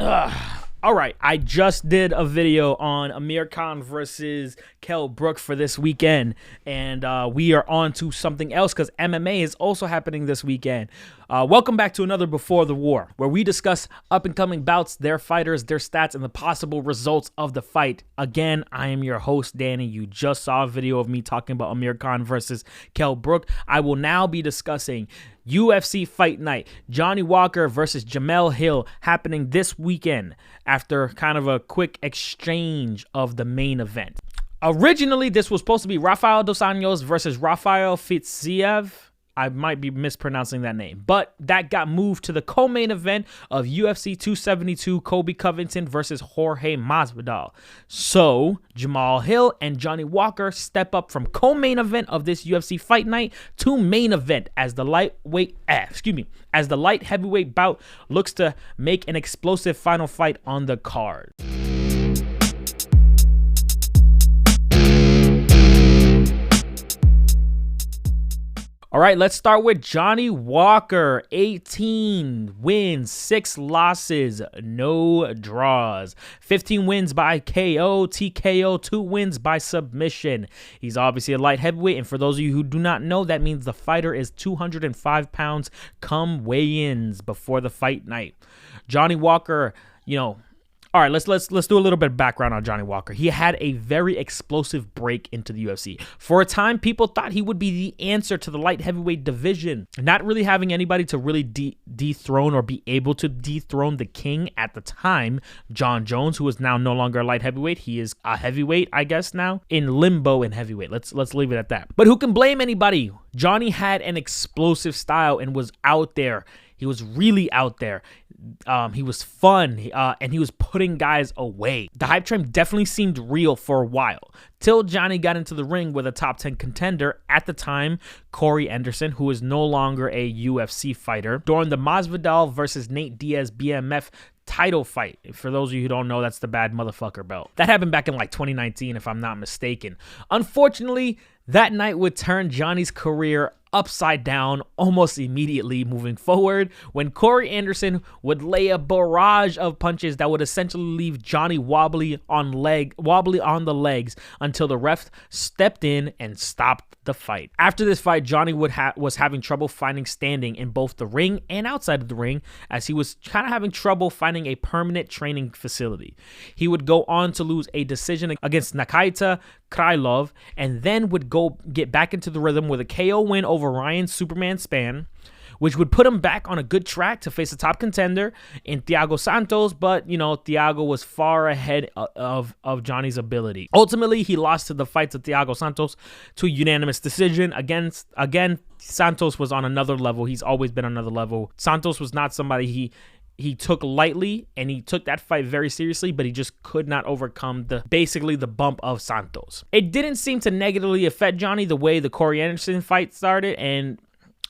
All right, I just did a video on Amir Khan versus Brook for this weekend, and we are on to something else because MMA is also happening this weekend. Welcome back to another Before the War, where we discuss up-and-coming bouts, their fighters, their stats, and the possible results of the fight. Again, I am your host, Danny. You just saw a video of me talking about Amir Khan versus Brook. I will now be discussing UFC Fight Night, Johnny Walker versus Jamel Hill, happening this weekend after kind of a quick exchange of the main event. Originally, this was supposed to be Rafael dos Anjos versus Rafael Fiziev. I might be mispronouncing that name, but that got moved to the co-main event of UFC 272, Colby Covington versus Jorge Masvidal. So Jamel Hill and Johnny Walker step up from co-main event of this UFC Fight Night to main event as the light heavyweight bout looks to make an explosive final fight on the card. All right, let's start with Johnny Walker. 18 wins, 6 losses, no draws. 15 wins by KO, TKO, 2 wins by submission. He's obviously a light heavyweight, and for those of you who do not know, that means the fighter is 205 pounds come weigh-ins before the fight night. Johnny Walker, all right, let's do a little bit of background on Johnny Walker. He had a very explosive break into the UFC. For a time, people thought he would be the answer to the light heavyweight division, not really having anybody to really dethrone or be able to dethrone the king at the time, John Jones, who is now no longer a light heavyweight. He is a heavyweight, I guess now, in limbo in heavyweight. Let's leave it at that. But who can blame anybody? Johnny had an explosive style and was out there. He was really out there. He was fun, and he was putting guys away. The hype train definitely seemed real for a while, till Johnny got into the ring with a top 10 contender at the time, Corey Anderson, who is no longer a UFC fighter, during the Masvidal versus Nate Diaz BMF title fight. For those of you who don't know, that's the bad motherfucker belt. That happened back in like 2019, if I'm not mistaken. Unfortunately, that night would turn Johnny's career upside down almost immediately moving forward when Corey Anderson would lay a barrage of punches that would essentially leave Johnny wobbly on the legs until the ref stepped in and stopped the fight. After this fight, Johnny was having trouble finding standing in both the ring and outside of the ring, as he was kind of having trouble finding a permanent training facility. He would go on to lose a decision against Nikita Krylov, and then would go get back into the rhythm with a KO win over Ryan Superman Spann, which would put him back on a good track to face a top contender in Thiago Santos, but, Thiago was far ahead of Johnny's ability. Ultimately, he lost to the fight to Thiago Santos to a unanimous decision. Again, Santos was on another level. He's always been on another level. Santos was not somebody he took lightly, and he took that fight very seriously, but he just could not overcome the bump of Santos. It didn't seem to negatively affect Johnny the way the Corey Anderson fight started and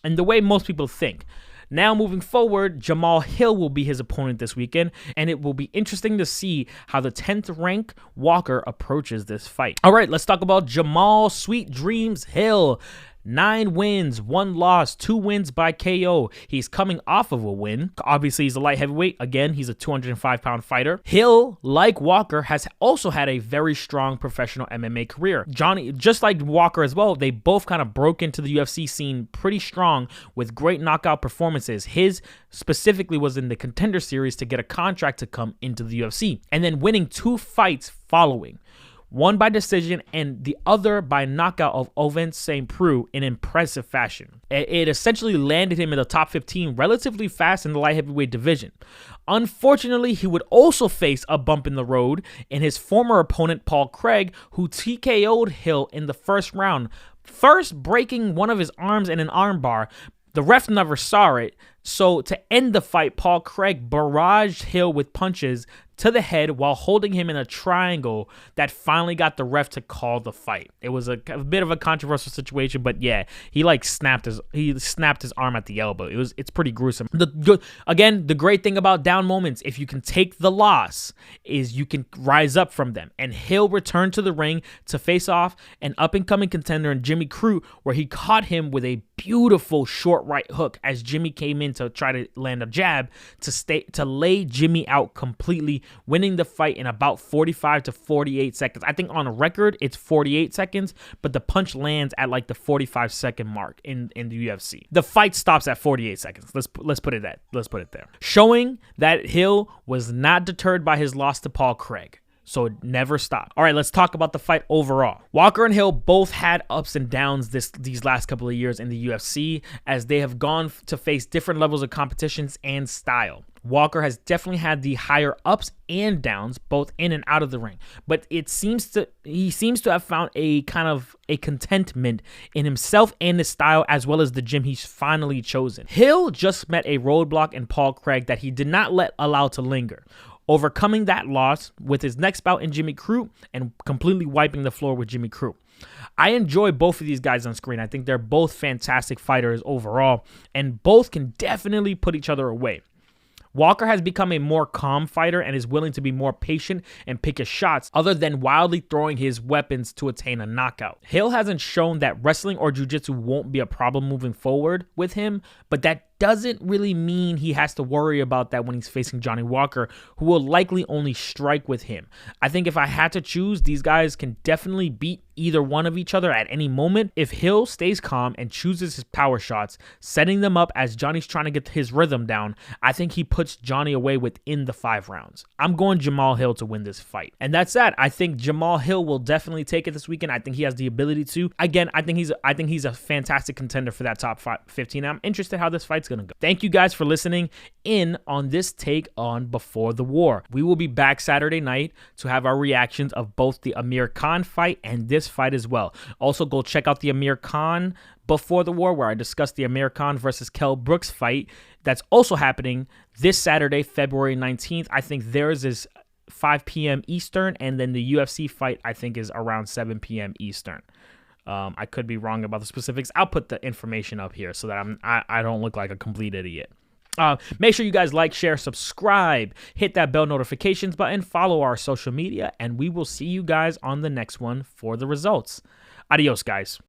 the way most people think. Now, moving forward, Jamel Hill will be his opponent this weekend, and it will be interesting to see how the 10th ranked Walker approaches this fight. All right, let's talk about Jamel Sweet Dreams Hill. 9 wins, 1 loss, 2 wins by KO. He's coming off of a win. Obviously, he's a light heavyweight. Again, he's a 205-pound fighter. Hill, like Walker, has also had a very strong professional MMA career. Johnny, just like Walker as well, they both kind of broke into the UFC scene pretty strong with great knockout performances. His specifically was in the Contender Series to get a contract to come into the UFC, and then winning 2 fights following. One by decision and the other by knockout of Ovince St. Preux in impressive fashion. It essentially landed him in the top 15 relatively fast in the light heavyweight division. Unfortunately, he would also face a bump in the road in his former opponent, Paul Craig, who TKO'd Hill in the first round, first breaking one of his arms in an armbar. The ref never saw it, so to end the fight, Paul Craig barraged Hill with punches to the head while holding him in a triangle that finally got the ref to call the fight. It was a bit of a controversial situation, but yeah, he snapped his arm at the elbow. It's pretty gruesome. The great thing about down moments, if you can take the loss, is you can rise up from them. And Hill returned to the ring to face off an up-and-coming contender in Jimmy Crute, where he caught him with a beautiful short right hook as Jimmy came in to try to land a jab to lay Jimmy out completely, winning the fight in about 45 to 48 seconds. I think on record it's 48 seconds, but the punch lands at like the 45-second mark in the UFC. The fight stops at 48 seconds. Let's put it there. Showing that Hill was not deterred by his loss to Paul Craig. So it never stopped. All right, let's talk about the fight overall. Walker and Hill both had ups and downs these last couple of years in the UFC as they have gone to face different levels of competitions and style. Walker has definitely had the higher ups and downs, both in and out of the ring. But he seems to have found a kind of a contentment in himself and his style, as well as the gym he's finally chosen. Hill just met a roadblock in Paul Craig that he did not allow to linger, overcoming that loss with his next bout in Jimmy Crute and completely wiping the floor with Jimmy Crute. I enjoy both of these guys on screen. I think they're both fantastic fighters overall, and both can definitely put each other away. Walker has become a more calm fighter and is willing to be more patient and pick his shots other than wildly throwing his weapons to attain a knockout. Hill hasn't shown that wrestling or jiu-jitsu won't be a problem moving forward with him, but that doesn't really mean he has to worry about that when he's facing Johnny Walker, who will likely only strike with him. I think if I had to choose, these guys can definitely beat either one of each other at any moment. If Hill stays calm and chooses his power shots, setting them up as Johnny's trying to get his rhythm down, I think he puts Johnny away within the 5 rounds. I'm going Jamel Hill to win this fight. And that's that. I think Jamel Hill will definitely take it this weekend. I think he has the ability to. Again, I think he's a fantastic contender for that top 15. I'm interested how this fight's going to go. Thank you guys for listening in on this take on Before the War. We will be back Saturday night to have our reactions of both the Amir Khan fight and this fight as well. Also, go check out the Amir Khan Before the War, where I discussed the Amir Khan versus Kell Brooks fight that's also happening this Saturday, February 19th. I think theirs is 5 p.m. Eastern, and then the UFC fight, I think, is around 7 p.m. Eastern. I could be wrong about the specifics. I'll put the information up here so that I don't look like a complete idiot. Make sure you guys like, share, subscribe, hit that bell notifications button, follow our social media, and we will see you guys on the next one for the results. Adios, guys.